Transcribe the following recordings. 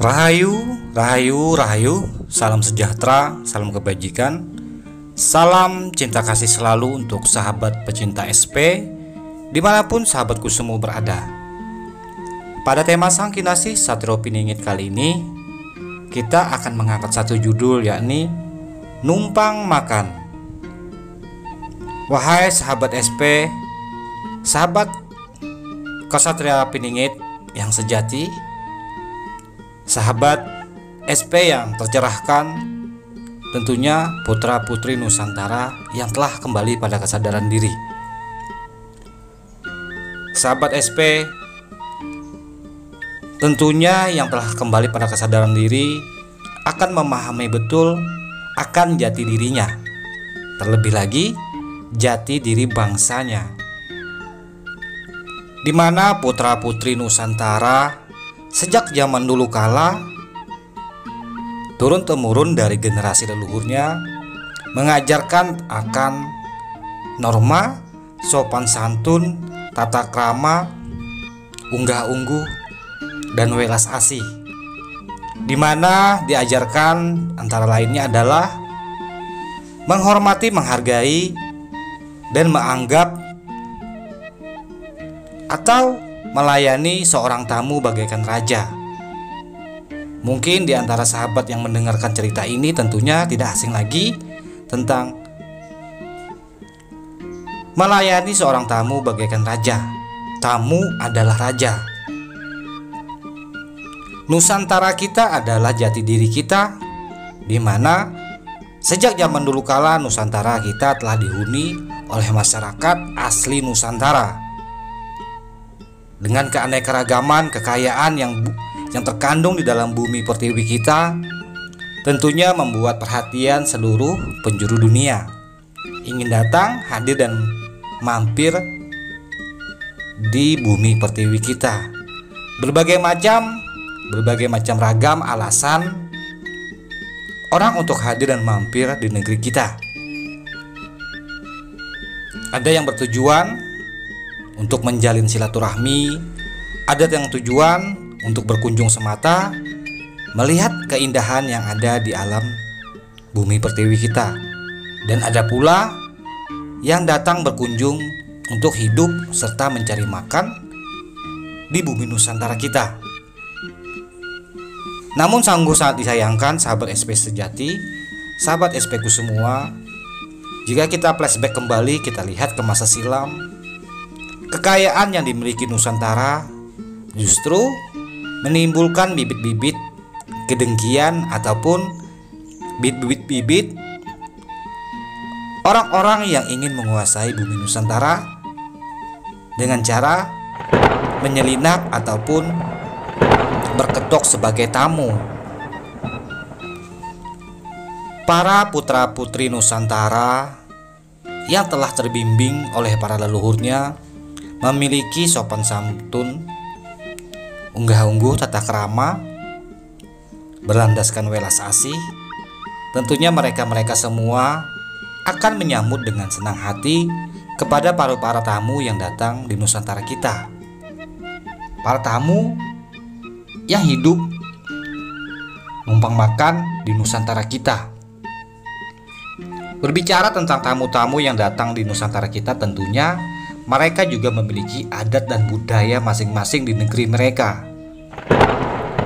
Rahayu, rahayu, rahayu. Salam sejahtera, salam kebajikan. Salam cinta kasih selalu untuk sahabat pecinta SP dimanapun sahabatku semua berada. Pada tema Sang Kinasih Satrio Piningit kali ini, kita akan mengangkat satu judul, yakni Numpang Makan. Wahai sahabat SP, sahabat Ksatria Piningit yang sejati, sahabat SP yang tercerahkan, tentunya putra putri Nusantara yang telah kembali pada kesadaran diri. Sahabat SP tentunya yang telah kembali pada kesadaran diri akan memahami betul akan jati dirinya, terlebih lagi jati diri bangsanya, di mana putra putri Nusantara sejak zaman dulu kala turun-temurun dari generasi leluhurnya mengajarkan akan norma, sopan santun, tata krama, unggah-ungguh, dan welas asih, di mana diajarkan antara lainnya adalah menghormati, menghargai, dan menganggap atau melayani seorang tamu bagaikan raja. Mungkin di antara sahabat yang mendengarkan cerita ini tentunya tidak asing lagi tentang melayani seorang tamu bagaikan raja. Tamu adalah raja. Nusantara kita adalah jati diri kita, di mana sejak zaman dulu kala Nusantara kita telah dihuni oleh masyarakat asli Nusantara dengan keanekaragaman, kekayaan yang terkandung di dalam bumi pertiwi kita, tentunya membuat perhatian seluruh penjuru dunia ingin datang, hadir, dan mampir di bumi pertiwi kita. Berbagai macam ragam alasan orang untuk hadir dan mampir di negeri kita. Ada yang bertujuan untuk menjalin silaturahmi, ada yang tujuan untuk berkunjung semata, melihat keindahan yang ada di alam bumi pertiwi kita. Dan ada pula yang datang berkunjung untuk hidup serta mencari makan di bumi Nusantara kita. Namun sungguh sangat disayangkan sahabat SP sejati, sahabat SP ku semua, jika kita flashback kembali, kita lihat ke masa silam, kekayaan yang dimiliki Nusantara justru menimbulkan bibit-bibit kedengkian ataupun bibit-bibit orang-orang yang ingin menguasai bumi Nusantara dengan cara menyelinap ataupun berkedok sebagai tamu. Para putra-putri Nusantara yang telah terbimbing oleh para leluhurnya memiliki sopan santun, unggah-ungguh, tata krama, berlandaskan welas asih. Tentunya mereka semua akan menyambut dengan senang hati kepada para tamu yang datang di Nusantara kita. Para tamu yang hidup numpang makan di Nusantara kita. Berbicara tentang tamu-tamu yang datang di Nusantara kita, tentunya mereka juga memiliki adat dan budaya masing-masing di negeri mereka.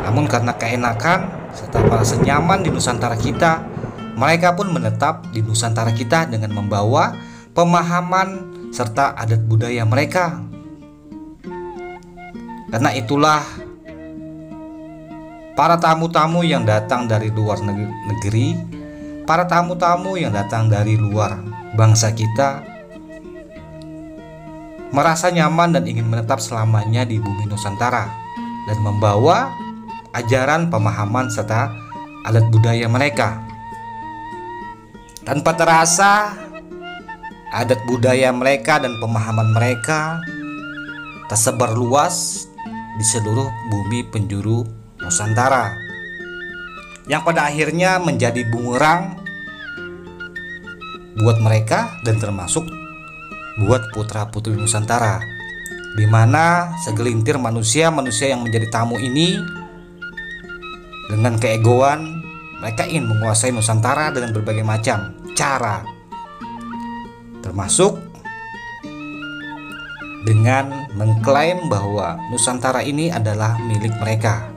Namun karena keenakan serta merasa nyaman di Nusantara kita, mereka pun menetap di Nusantara kita dengan membawa pemahaman serta adat budaya mereka. Karena itulah para tamu-tamu yang datang dari luar negeri, para tamu-tamu yang datang dari luar bangsa kita, merasa nyaman dan ingin menetap selamanya di bumi Nusantara dan membawa ajaran, pemahaman, serta adat budaya mereka. Tanpa terasa, adat budaya mereka dan pemahaman mereka tersebar luas di seluruh bumi penjuru Nusantara, yang pada akhirnya menjadi bumerang buat mereka dan termasuk buat putra-putri Nusantara, di mana segelintir manusia yang menjadi tamu ini Dengan keegoan, mereka ingin menguasai Nusantara dengan berbagai macam cara, termasuk dengan mengklaim bahwa Nusantara ini adalah milik mereka.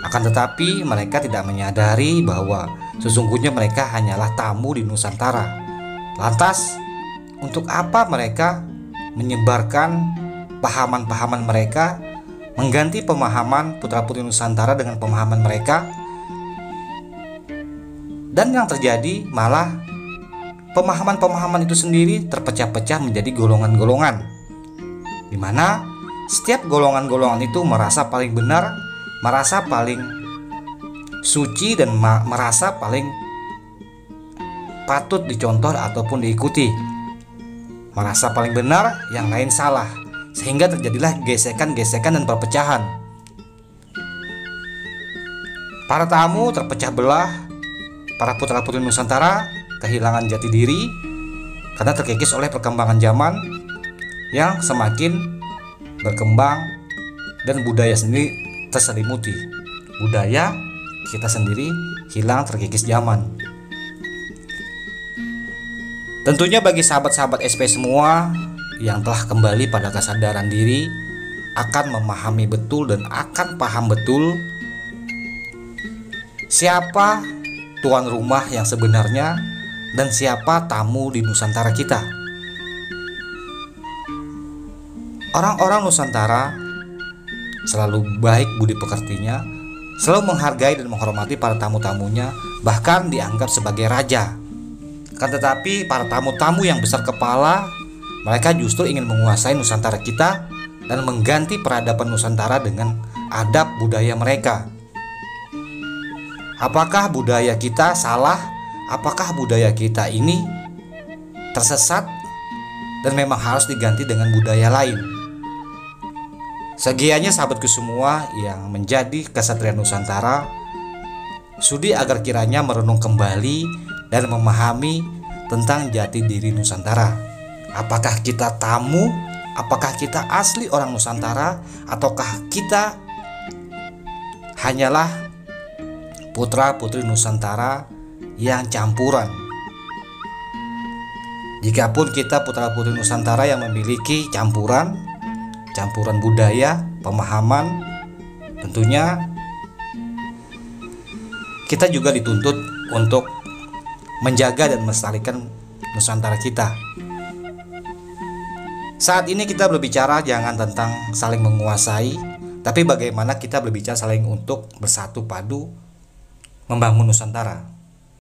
Akan tetapi mereka tidak menyadari bahwa sesungguhnya mereka hanyalah tamu di Nusantara. Lantas, untuk apa mereka menyebarkan pahaman-pahaman mereka, mengganti pemahaman putra-putri Nusantara dengan pemahaman mereka? Dan yang terjadi malah pemahaman-pemahaman itu sendiri terpecah-pecah menjadi golongan-golongan, di mana setiap golongan-golongan itu merasa paling benar, merasa paling suci, dan merasa paling patut dicontoh ataupun diikuti. Merasa paling benar, yang lain salah, sehingga terjadilah gesekan-gesekan dan perpecahan. Para tamu terpecah belah, para putra-putri Nusantara kehilangan jati diri karena terkikis oleh perkembangan zaman yang semakin berkembang dan budaya sendiri terselimuti. Budaya kita sendiri hilang terkikis zaman. Tentunya bagi sahabat-sahabat SP semua yang telah kembali pada kesadaran diri akan memahami betul dan akan paham betul siapa tuan rumah yang sebenarnya dan siapa tamu di Nusantara kita. Orang-orang Nusantara selalu baik budi pekertinya, selalu menghargai dan menghormati para tamu-tamunya, bahkan dianggap sebagai raja. Kan tetapi para tamu-tamu yang besar kepala, mereka justru ingin menguasai Nusantara kita dan mengganti peradaban Nusantara dengan adab budaya mereka. Apakah budaya kita salah? Apakah budaya kita ini tersesat dan memang harus diganti dengan budaya lain? Sekiannya sahabatku semua yang menjadi kesatria Nusantara, sudi agar kiranya merenung kembali dan memahami tentang jati diri Nusantara. Apakah kita tamu? Apakah kita asli orang Nusantara? Ataukah kita hanyalah putra-putri Nusantara yang campuran? Jikapun kita putra-putri Nusantara yang memiliki campuran budaya, pemahaman, tentunya kita juga dituntut untuk menjaga dan melestarikan Nusantara kita. Saat ini kita berbicara jangan tentang saling menguasai, tapi bagaimana kita berbicara saling untuk bersatu padu membangun Nusantara.